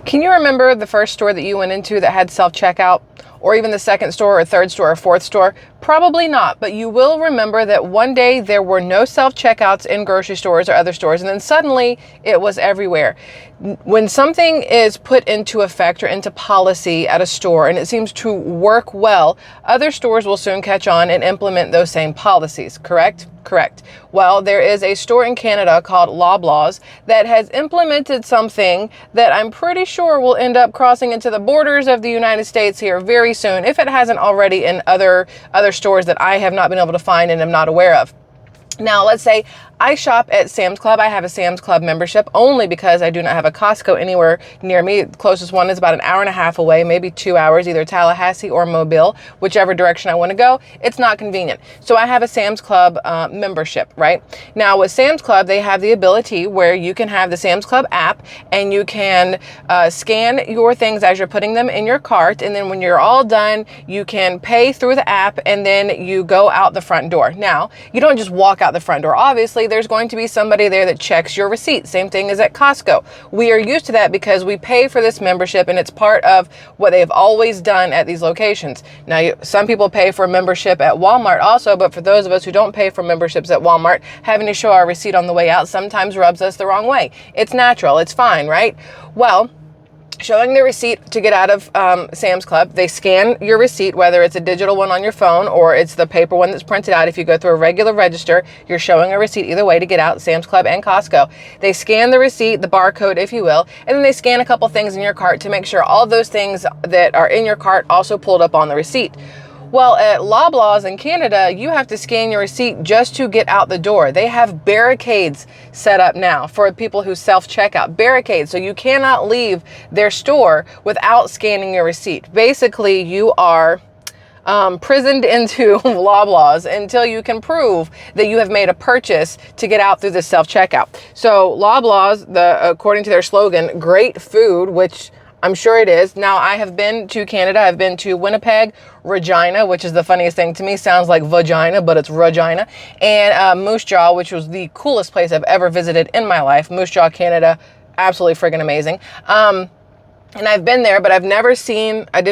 Can you remember the first store that you went into that had self-checkout? Or even the second store or third store or fourth store? Probably not, but you will remember that one day there were no self-checkouts in grocery stores or other stores, and then suddenly it was everywhere. When something is put into effect or into policy at a store and it seems to work well, other stores will soon catch on and implement those same policies, correct? Correct. Well, there is a store in Canada called Loblaws that has implemented something that I'm pretty sure will end up crossing into the borders of the United States here very soon, if it hasn't already in other stores that I have not been able to find and am not aware of. Now, let's say I shop at Sam's Club. I have a Sam's Club membership only because I do not have a Costco anywhere near me. The closest one is about an hour and a half away, maybe 2 hours, either Tallahassee or Mobile, whichever direction I want to go. It's not convenient. So I have a Sam's Club membership, right? Now with Sam's Club, they have the ability where you can have the Sam's Club app and you can scan your things as you're putting them in your cart. And then when you're all done, you can pay through the app and then you go out the front door. Now, you don't just walk out the front door. Obviously, there's going to be somebody there that checks your receipt. Same thing as at Costco. We are used to that because we pay for this membership and it's part of what they've always done at these locations. Now, some people pay for a membership at Walmart also, but for those of us who don't pay for memberships at Walmart, having to show our receipt on the way out sometimes rubs us the wrong way. It's natural. It's fine, right? Well, showing the receipt to get out of Sam's Club, they scan your receipt, whether it's a digital one on your phone or it's the paper one that's printed out. If you go through a regular register, you're showing a receipt either way to get out, Sam's Club and Costco. They scan the receipt, the barcode, if you will, and then they scan a couple things in your cart to make sure all those things that are in your cart also pulled up on the receipt. Well, at Loblaws in Canada, you have to scan your receipt just to get out the door. They have barricades set up now for people who self-checkout. Barricades, so you cannot leave their store without scanning your receipt. Basically, you are prisoned into Loblaws until you can prove that you have made a purchase to get out through the self-checkout. So Loblaws, according to their slogan, great food, which I'm sure it is. Now, I have been to Canada. I've been to Winnipeg, Regina, which is the funniest thing to me. Sounds like vagina, but it's Regina. And Moose Jaw, which was the coolest place I've ever visited in my life. Moose Jaw, Canada, absolutely friggin' amazing. And I've been there, but I did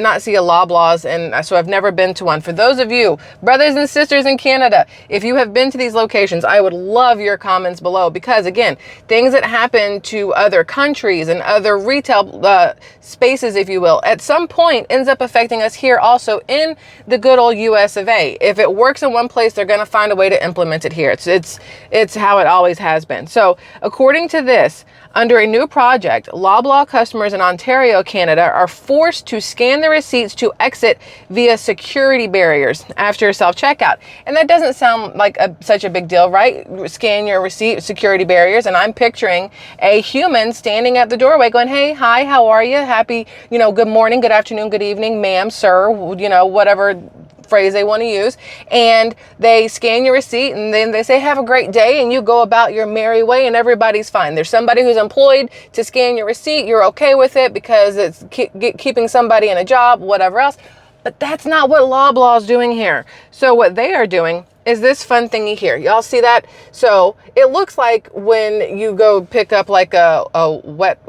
not see a Loblaws, and so I've never been to one. For those of you, brothers and sisters in Canada, if you have been to these locations, I would love your comments below because, again, things that happen to other countries and other retail spaces, if you will, at some point ends up affecting us here also in the good old US of A. If it works in one place, they're going to find a way to implement it here. It's how it always has been. So according to this, under a new project, Loblaw customers in Ontario, Canada are forced to scan the receipts to exit via security barriers after self-checkout. And that doesn't sound like such a big deal, right? Scan your receipt, security barriers, and I'm picturing a human standing at the doorway going, hey, hi, how are you? Happy, good morning, good afternoon, good evening, ma'am, sir, whatever phrase they want to use, and they scan your receipt and then they say have a great day and you go about your merry way and everybody's fine. There's somebody who's employed to scan your receipt, you're okay with it because it's keeping somebody in a job, whatever else. But that's not what Loblaw's doing here. So what they are doing is this fun thingy here. Y'all see that? So it looks like when you go pick up like a wet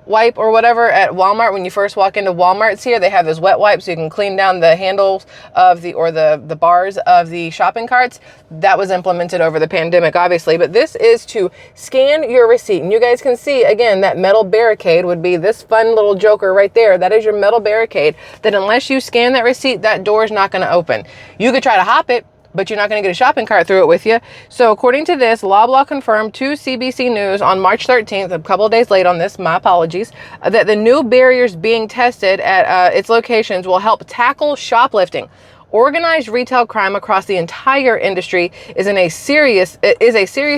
wipe or whatever at Walmart, when you first walk into Walmart's here, they have those wet wipes so you can clean down the handles of the bars of the shopping carts. That was implemented over the pandemic, obviously, but this is to scan your receipt. And you guys can see, again, that metal barricade would be this fun little joker right there. That is your metal barricade that unless you scan that receipt, that door is not going to open. You could try to hop it, but you're not going to get a shopping cart through it with you. So according to this, Loblaw confirmed to CBC News on March 13th, a couple of days late on this, my apologies, that the new barriers being tested at its locations will help tackle shoplifting. Organized retail crime across the entire industry is a serious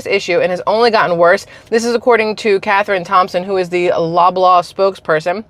issue and has only gotten worse. This is according to Catherine Thompson, who is the Loblaw spokesperson.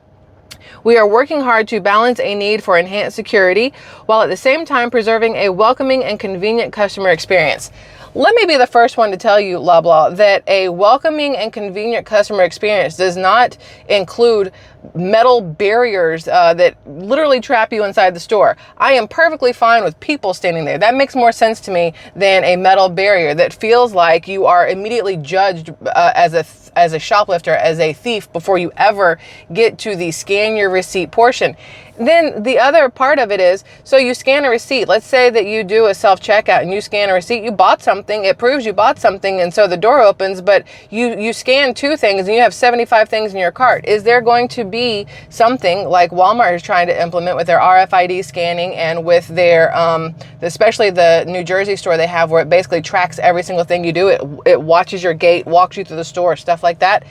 We are working hard to balance a need for enhanced security while at the same time preserving a welcoming and convenient customer experience. Let me be the first one to tell you, Loblaw, that a welcoming and convenient customer experience does not include metal barriers that literally trap you inside the store. I am perfectly fine with people standing there. That makes more sense to me than a metal barrier that feels like you are immediately judged as as a shoplifter, as a thief, before you ever get to the scan your receipt portion. Then the other part of it is, so you scan a receipt. Let's say that you do a self-checkout and you scan a receipt. You bought something. It proves you bought something, and so the door opens, but you scan 2 things and you have 75 things in your cart. Is there going to be something like Walmart is trying to implement with their RFID scanning and with their, especially the New Jersey store they have, where it basically tracks every single thing you do. It watches your gate, walks you through the store, stuff like that.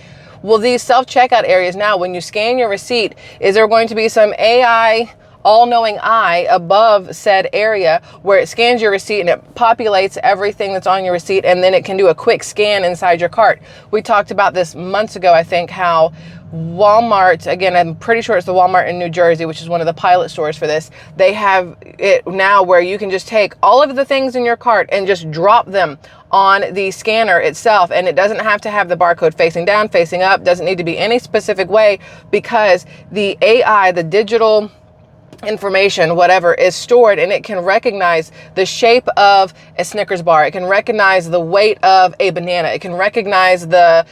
Well, these self-checkout areas now, when you scan your receipt, is there going to be some AI, all-knowing eye above said area where it scans your receipt and it populates everything that's on your receipt, and then it can do a quick scan inside your cart? We talked about this months ago, I think, how Walmart, again, I'm pretty sure it's the Walmart in New Jersey, which is one of the pilot stores for this. They have it now where you can just take all of the things in your cart and just drop them on the scanner itself, and it doesn't have to have the barcode facing down, facing up, doesn't need to be any specific way, because the AI, the digital information, whatever, is stored, and it can recognize the shape of a Snickers bar. It can recognize the weight of a banana. It can recognize the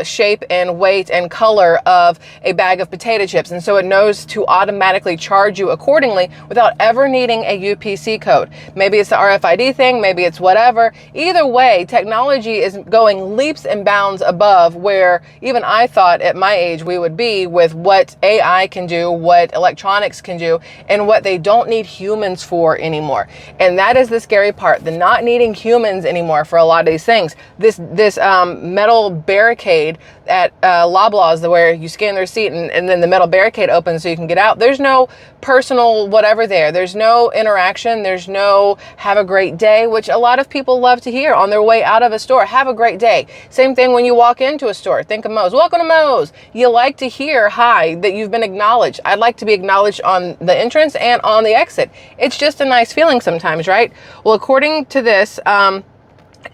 shape and weight and color of a bag of potato chips. And so it knows to automatically charge you accordingly without ever needing a UPC code. Maybe it's the RFID thing, maybe it's whatever. Either way, technology is going leaps and bounds above where even I thought at my age we would be with what AI can do, what electronics can do, and what they don't need humans for anymore. And that is the scary part, the not needing humans anymore for a lot of these things. This metal barricade at Loblaws, where you scan the receipt and then the metal barricade opens so you can get out. There's no personal whatever there. There's no interaction. There's no have a great day, which a lot of people love to hear on their way out of a store. Have a great day. Same thing when you walk into a store. Think of Moe's. Welcome to Moe's. You like to hear hi, that you've been acknowledged. I'd like to be acknowledged on the entrance and on the exit. It's just a nice feeling sometimes, right? Well, according to this,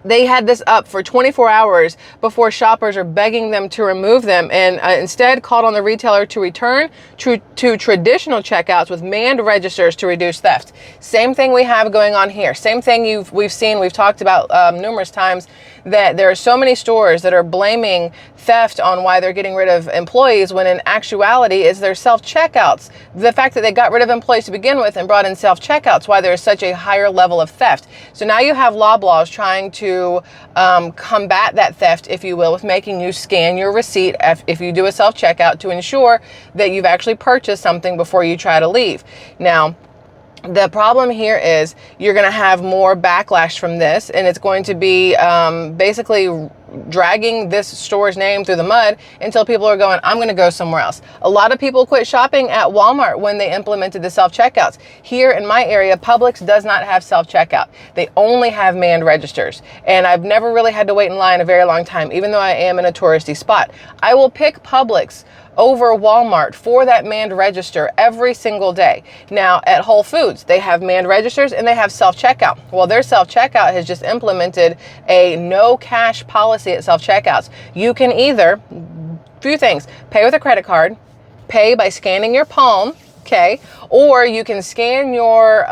they had this up for 24 hours before shoppers are begging them to remove them, and instead called on the retailer to return to traditional checkouts with manned registers to reduce theft. Same thing we have going on here. Same thing we've talked about numerous times, that there are so many stores that are blaming theft on why they're getting rid of employees, when in actuality it's their self-checkouts. The fact that they got rid of employees to begin with and brought in self-checkouts, why there's such a higher level of theft. So now you have Loblaws trying to combat that theft, if you will, with making you scan your receipt if you do a self-checkout to ensure that you've actually purchased something before you try to leave. Now, the problem here is you're going to have more backlash from this, and it's going to be basically dragging this store's name through the mud until people are going, I'm going to go somewhere else. A lot of people quit shopping at Walmart when they implemented the self-checkouts. Here in my area, Publix does not have self-checkout. They only have manned registers. And I've never really had to wait in line a very long time, even though I am in a touristy spot. I will pick Publix over Walmart for that manned register every single day. Now at Whole Foods, they have manned registers and they have self-checkout. Well, their self-checkout has just implemented a no cash policy at self-checkouts. You can either, few things, pay with a credit card, pay by scanning your palm, okay, or you can scan your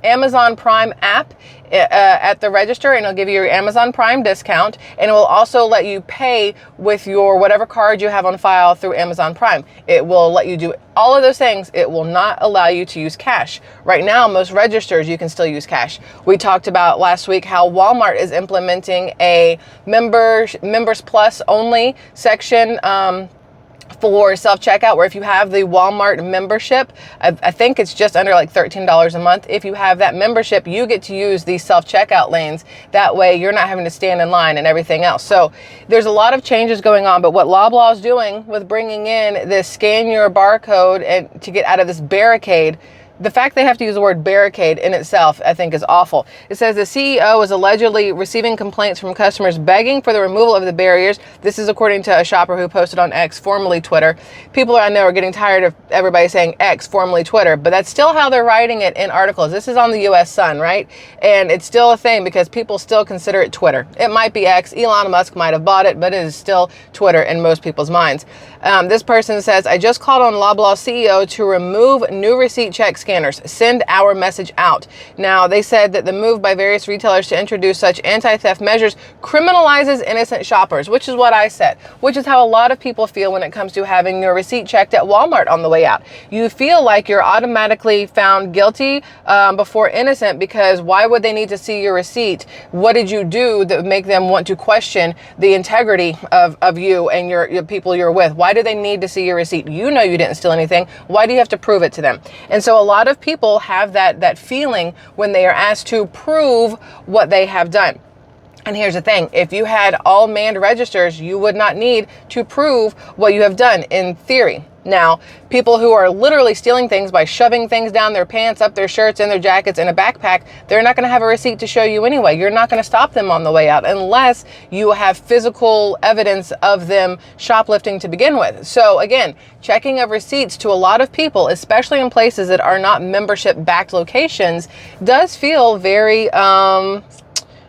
Amazon Prime app at the register, and it'll give you your Amazon Prime discount, and it will also let you pay with your whatever card you have on file through Amazon Prime. It will let you do all of those things. It will not allow you to use cash. Right now, most registers, you can still use cash. We talked about last week how Walmart is implementing a Members Plus only section for self-checkout, where if you have the Walmart membership, I think it's just under like $13 a month. If you have that membership, you get to use these self-checkout lanes. That way you're not having to stand in line and everything else. So there's a lot of changes going on, but what Loblaw is doing with bringing in this scan your barcode and to get out of this barricade, the fact they have to use the word barricade in itself, I think, is awful. It says the CEO is allegedly receiving complaints from customers begging for the removal of the barriers. This is according to a shopper who posted on X, formerly Twitter. People I know are getting tired of everybody saying X, formerly Twitter, but that's still how they're writing it in articles. This is on the US Sun, right? And it's still a thing because people still consider it Twitter. It might be X. Elon Musk might have bought it, but it is still Twitter in most people's minds. This person says, I just called on Loblaw CEO to remove new receipt check scanners. Send our message out. Now, they said that the move by various retailers to introduce such anti-theft measures criminalizes innocent shoppers, which is what I said, which is how a lot of people feel when it comes to having your receipt checked at Walmart on the way out. You feel like you're automatically found guilty before innocent, because why would they need to see your receipt? What did you do that would make them want to question the integrity of you and your people you're with? Why do they need to see your receipt? You know you didn't steal anything. Why do you have to prove it to them? And so a lot of people have that feeling when they are asked to prove what they have done. And here's the thing, if you had all manned registers, you would not need to prove what you have done in theory. Now, people who are literally stealing things by shoving things down their pants, up their shirts, in their jackets, in a backpack, they're not going to have a receipt to show you anyway. You're not going to stop them on the way out unless you have physical evidence of them shoplifting to begin with. So again, checking of receipts to a lot of people, especially in places that are not membership-backed locations, does feel very,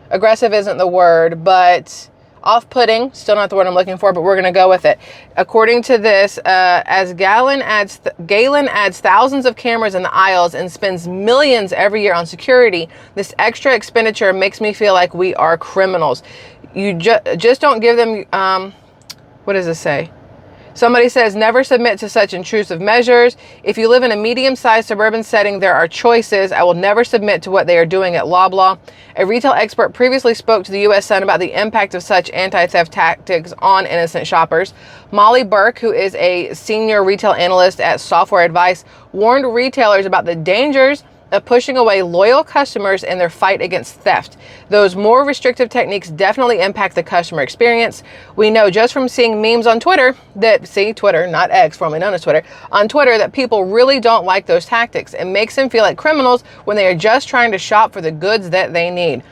aggressive isn't the word, but off-putting, still not the word I'm looking for, but we're going to go with it. According to this, as Galen adds thousands of cameras in the aisles and spends millions every year on security, this extra expenditure makes me feel like we are criminals. You just don't give them, what does this say? Somebody says, never submit to such intrusive measures. If you live in a medium-sized suburban setting, there are choices. I will never submit to what they are doing at Loblaw. A retail expert previously spoke to the U.S. Sun about the impact of such anti-theft tactics on innocent shoppers. Molly Burke, who is a senior retail analyst at Software Advice, warned retailers about the dangers of pushing away loyal customers in their fight against theft. Those more restrictive techniques definitely impact the customer experience. We know just from seeing memes on Twitter Twitter, not X, formerly known as Twitter, on Twitter, that people really don't like those tactics. It makes them feel like criminals when they are just trying to shop for the goods that they need.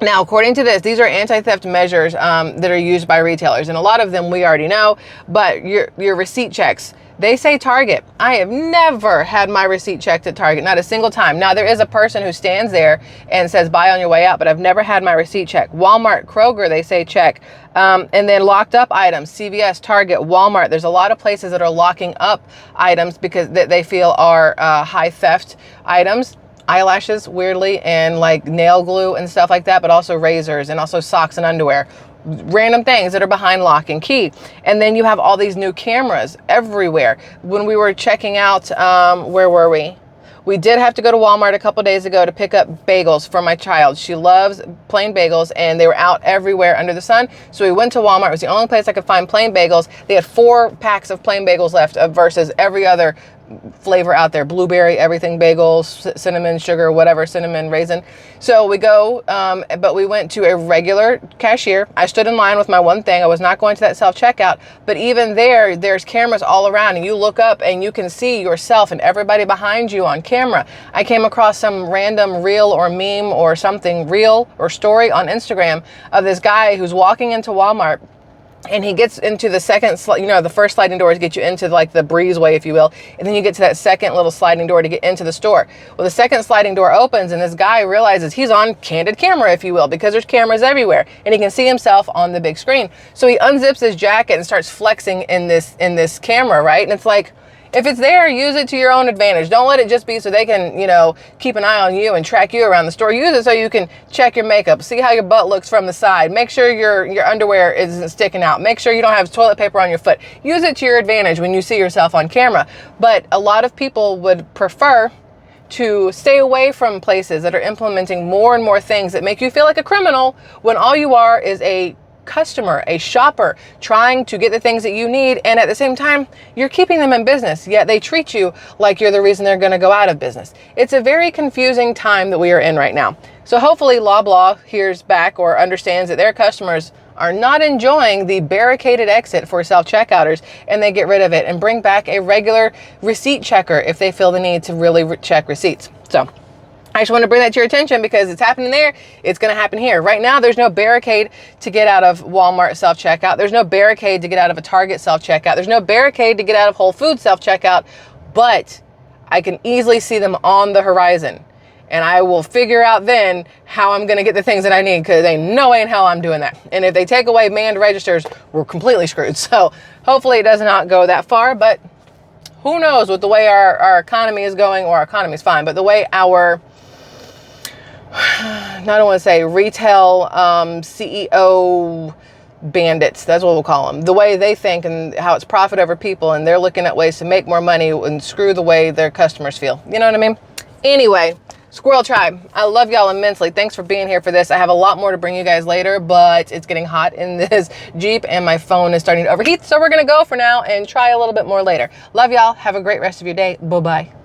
Now, according to this, these are anti-theft measures that are used by retailers, and a lot of them we already know, but your receipt checks. They say Target. I have never had my receipt checked at Target, not a single time. Now, there is a person who stands there and says, buy on your way out, but I've never had my receipt checked. Walmart, Kroger, they say check. And then locked up items, CVS, Target, Walmart. There's a lot of places that are locking up items because that they feel are high theft items. Eyelashes, weirdly, and like nail glue and stuff like that, but also razors and also socks and underwear. Random things that are behind lock and key. And then you have all these new cameras everywhere. When we were checking out, where were we? We did have to go to Walmart a couple days ago to pick up bagels for my child. She loves plain bagels, and they were out everywhere under the sun. So we went to Walmart. It was the only place I could find plain bagels. They had 4 packs of plain bagels left versus every other flavor out there, blueberry, everything bagels, cinnamon, sugar, whatever, cinnamon, raisin. So we go, but we went to a regular cashier. I stood in line with my one thing. I was not going to that self-checkout, but even there's cameras all around, and you look up and you can see yourself and everybody behind you on camera. I came across some random reel or meme or something, reel or story on Instagram of this guy who's walking into Walmart. And he gets into the second, the first sliding doors get you into like the breezeway, if you will. And then you get to that second little sliding door to get into the store. Well, the second sliding door opens, and this guy realizes he's on candid camera, if you will, because there's cameras everywhere, and he can see himself on the big screen. So he unzips his jacket and starts flexing in this camera, right? And it's like, if it's there, use it to your own advantage. Don't let it just be so they can, keep an eye on you and track you around the store. Use it so you can check your makeup, see how your butt looks from the side. Make sure your underwear isn't sticking out. Make sure you don't have toilet paper on your foot. Use it to your advantage when you see yourself on camera. But a lot of people would prefer to stay away from places that are implementing more and more things that make you feel like a criminal when all you are is a customer, a shopper, trying to get the things that you need, and at the same time you're keeping them in business, yet they treat you like you're the reason they're going to go out of business. It's a very confusing time that we are in right now. So hopefully Loblaw hears back or understands that their customers are not enjoying the barricaded exit for self-checkouters, and they get rid of it and bring back a regular receipt checker if they feel the need to really check receipts. So I just want to bring that to your attention because it's happening there. It's going to happen here. Right now, there's no barricade to get out of Walmart self-checkout. There's no barricade to get out of a Target self-checkout. There's no barricade to get out of Whole Foods self-checkout, but I can easily see them on the horizon. And I will figure out then how I'm going to get the things that I need, because ain't no way in hell I'm doing that. And if they take away manned registers, we're completely screwed. So Hopefully it does not go that far, but who knows with the way our economy is going, or our economy is fine, but the way our, I don't want to say retail CEO bandits, that's what we'll call them, the way they think and how it's profit over people, and they're looking at ways to make more money and screw the way their customers feel. You know what I mean? Anyway, Squirrel Tribe, I love y'all immensely. Thanks for being here for this. I have a lot more to bring you guys later, but it's getting hot in this Jeep and my phone is starting to overheat. So we're going to go for now and try a little bit more later. Love y'all. Have a great rest of your day. Bye-bye.